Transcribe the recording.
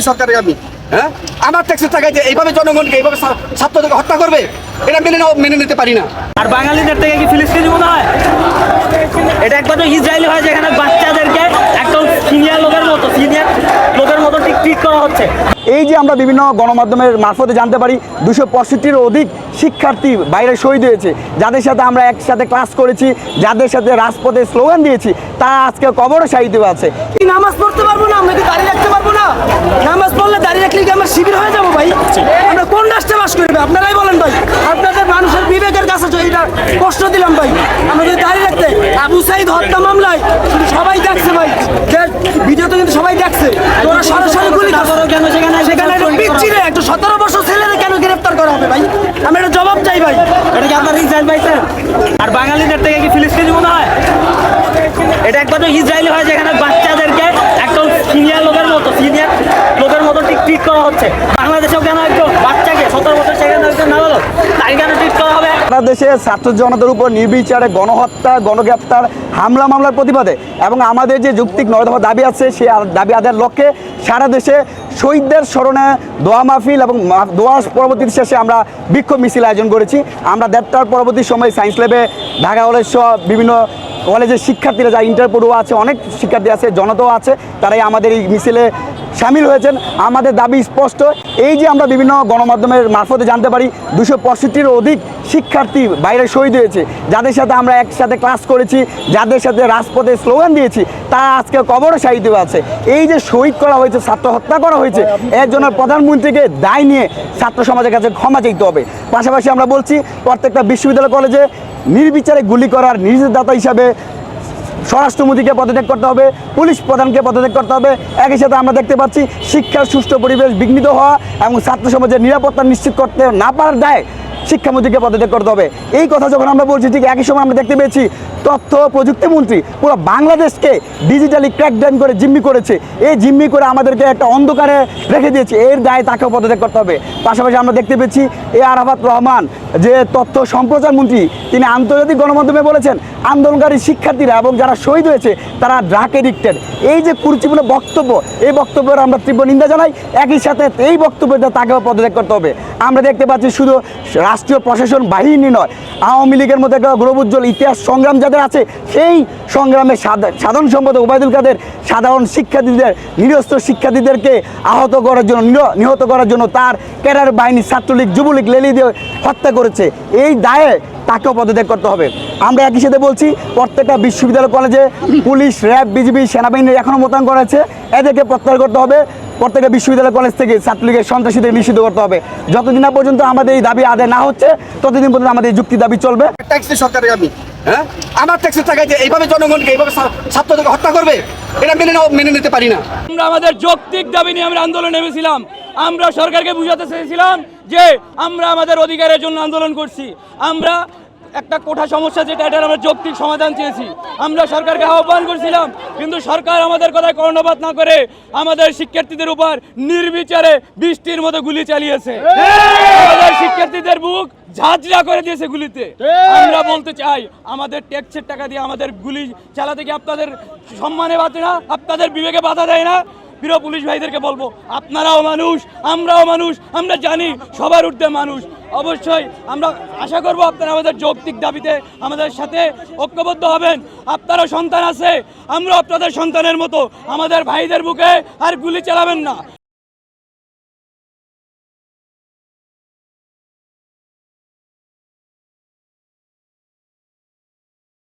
সরকারের আমি হ্যাঁ আমার ট্যাক্সের টাকায় যে এইভাবে জনগণকে এইভাবে ছাত্রদেরকে হত্যা করবে এটা মেনে নিতে পারি না। আর বাঙালিদের থেকে কি ফিলিস্তিনি মনে হয়? এটা একবার তো ইসরায়েলি হয়, যেখানে বাচ্চাদেরকে একদম সিনিয়র লোকের মতো ট্রিট করা হচ্ছে। এই যে আমরা বিভিন্ন গণমাধ্যমের মারফতে জানতে পারি 265-টিরও অধিক শিক্ষার্থী বাইরে শহীদ হয়েছে, যাদের সাথে আমরা একসাথে ক্লাস করেছি, যাদের সাথে রাজপথে স্লোগান দিয়েছি, তারা আজকে কবরে শাহিদ আছে। নামাজ পড়তে পারবো না, আমরা কি দাঁড়িয়ে রাখতে পারবো না? নামাজ পড়লে দাঁড়িয়ে রাখলে কি আমরা শিবির হয়ে যাবো ভাই? আমরা কোন রাষ্ট্রে বাস করি ভাই? আপনারাই বলেন ভাই। আপনাদের মানুষের বিবেকের কাছে এটা কষ্ট দিলাম ভাই। আমরা যদি দাঁড়িয়ে রাখতে আবু সাইদ হত্যা মামলায় শুধু সবাই দেখছে ভাই, ভিডিওতে কিন্তু সবাই দেখছে। তোরা সরাসরি গুলি কেন সেখানে পিচ্ছিলে একটা 17 বছর ছেলেদের কেন গ্রেফতার করা হবে ভাই? আমি একটা জবাব চাই ভাই। এটা কি আপনার ইসরায়েল পাইছেন? আর বাঙালিদের থেকে কি ফিলিস্তিনি মনে হয়? এটা একবার তো ইসরায়েলি হয়, যেখানে বাচ্চাদেরকে একদম সিনিয়র লোকের মতো ট্রিট করা হচ্ছে। বাংলাদেশেও কেন একজন বাচ্চাকে 17 বছর সেখানে একজন নাবালক তাই কেন ট্রিট করা হবে? সারা দেশে ছাত্র জনতার উপর নির্বিচারে গণহত্যা, গণগ্রেপ্তার, হামলা মামলার প্রতিবাদে এবং আমাদের যে যৌক্তিক 9 দফা দাবি আছে, সেই দাবি আদায়ের লক্ষ্যে সারা দেশে শহীদদের স্মরণে দোয়া মাহফিল এবং দোয়া পরবর্তী শেষে আমরা বিক্ষোভ মিছিল আয়োজন করেছি। আমরা 1:30টার পরবর্তী সময় সায়েন্স ল্যাবে, ঢাকা কলেজ সহ বিভিন্ন কলেজের শিক্ষার্থীরা, যা ইন্টার পড়ুয়া আছে, অনেক শিক্ষার্থী আছে, জনতাও আছে, তারাই আমাদের এই মিছিলে সামিল হয়েছেন। আমাদের দাবি স্পষ্ট, এই যে আমরা বিভিন্ন গণমাধ্যমের মারফতে জানতে পারি 265-টিরও অধিক শিক্ষার্থী বাইরে শহীদ হয়েছে, যাদের সাথে আমরা একসাথে ক্লাস করেছি, যাদের সাথে রাজপথে স্লোগান দিয়েছি, তারা আজকে কবরে শাহিদ আছে। এই যে শহীদ করা হয়েছে, ছাত্র হত্যা করা হয়েছে, এর জন্য প্রধানমন্ত্রীকে দায় নিয়ে ছাত্র সমাজের কাছে ক্ষমা চাইতে হবে। পাশাপাশি আমরা বলছি প্রত্যেকটা বিশ্ববিদ্যালয় কলেজে নির্বিচারে গুলি করার নির্দেশদাতা হিসাবে স্বরাষ্ট্রমন্ত্রীকে পদত্যাগ করতে হবে, পুলিশ প্রধানকে পদত্যাগ করতে হবে। একই সাথে আমরা দেখতে পাচ্ছি শিক্ষার সুষ্ঠু পরিবেশ বিঘ্নিত হওয়া এবং ছাত্র সমাজের নিরাপত্তা নিশ্চিত করতে না পারার দায় শিক্ষামন্ত্রীকে পদত্যাগ করতে হবে। এই কথা যখন আমরা বলছি, ঠিক একই সময় আমরা দেখতে পেয়েছি তথ্য প্রযুক্তিমন্ত্রী পুরো বাংলাদেশকে ডিজিটালি ক্র্যাকডাউন করে জিম্মি করেছে। এই জিম্মি করে আমাদেরকে একটা অন্ধকারে রেখে দিয়েছে, এর দায় তাকেও পদত্যাগ করতে হবে। পাশাপাশি আমরা দেখতে পেয়েছি আরাফাত রহমান, যে তথ্য সম্প্রচার মন্ত্রী, তিনি আন্তর্জাতিক গণমাধ্যমে বলেছেন আন্দোলনকারী শিক্ষার্থীরা এবং যারা শহীদ হয়েছে তারা ড্রাগ এডিক্টেড। এই যে কুরুচিপূর্ণ বক্তব্য, এই বক্তব্যের আমরা তীব্র নিন্দা জানাই। একই সাথে এই বক্তব্যটা তাকেও পদত্যাগ করতে হবে। আমরা দেখতে পাচ্ছি শুধু রাষ্ট্রীয় প্রশাসন বাহিনী নয়, আওয়ামী লীগের মতো একটা গৌরবোজ্জ্বল ইতিহাস সংগ্রাম যাদের আছে, সেই সংগ্রামে সাধারণ সম্পাদক ওবায়দুল কাদের সাধারণ শিক্ষার্থীদের, নিরস্ত্র শিক্ষার্থীদেরকে আহত করার জন্য, নিহত করার জন্য তার ক্যাডার বাহিনী, ছাত্রলীগ, যুবলীগ লেলি দিয়ে হত্যা করেছে। এই দায়ে তাকেও পদত্যাগ করতে হবে। আমরা একই সাথে বলছি প্রত্যেকটা বিশ্ববিদ্যালয় কলেজে পুলিশ, র্যাব, বিজিবি, সেনাবাহিনী এখনও মোতায়েন করা আছে, এদেরকে প্রত্যাহার করতে হবে। প্রত্যেকটা বিশ্ববিদ্যালয় কলেজ থেকে ছাত্রলীগের সন্ত্রাসীদের নিষিদ্ধ করতে হবে। যতদিন না পর্যন্ত আমাদের এই দাবি আদায় না হচ্ছে, ততদিন পর্যন্ত আমাদের এই যুক্তি দাবি চলবে। ট্যাক্সের সরকারের আমি হ্যাঁ আমার ট্যাক্সের টাকায় যে এইভাবে জনগণকে এইভাবে ছাত্রদেরকে হত্যা করবে এটা মেনে নিতে পারি না। আমরা আমাদের যৌক্তিক দাবি নিয়ে আমরা আন্দোলনে নেমেছিলাম। আমরা সরকারকে বুঝাতে চেয়েছিলাম যে আমরা আমাদের অধিকারের জন্য আন্দোলন করছি। আমরা একটা কোঠা সমস্যা যেটা, এটার আমরা যৌক্তিক সমাধান চেয়েছি। আমরা সরকারকে আহ্বান করছিলাম, কিন্তু সরকার আমাদের কথায় কর্ণপাত না করে আমাদের শিক্ষার্থীদের উপর নির্বিচারে বৃষ্টির মতো গুলি চালিয়েছে। আমাদের শিক্ষার্থীদের বুক ঝাঁঝরা করে দিয়েছে গুলিতে। আমরা বলতে চাই, আমাদের ট্যাক্সের টাকা দিয়ে আমাদের গুলি চালাতে কি আপনাদের সম্মানে বাঁধে না? আপনাদের বিবেকে বাধা দেয় না? প্রিয় পুলিশ ভাইদেরকে বলবো, আপনারাও মানুষ, আমরাও মানুষ, আমরা জানি সবার ঊর্ধ্বে মানুষ। অবশ্যই আমরা আশা করব আপনারা আমাদের যৌক্তিক দাবিতে আমাদের সাথে ঐক্যবদ্ধ হবেন। আপনারও সন্তান আছে, আমরা আপনাদের সন্তানের মতো আমাদের ভাইদের বুকে আর গুলি চালাবেন না।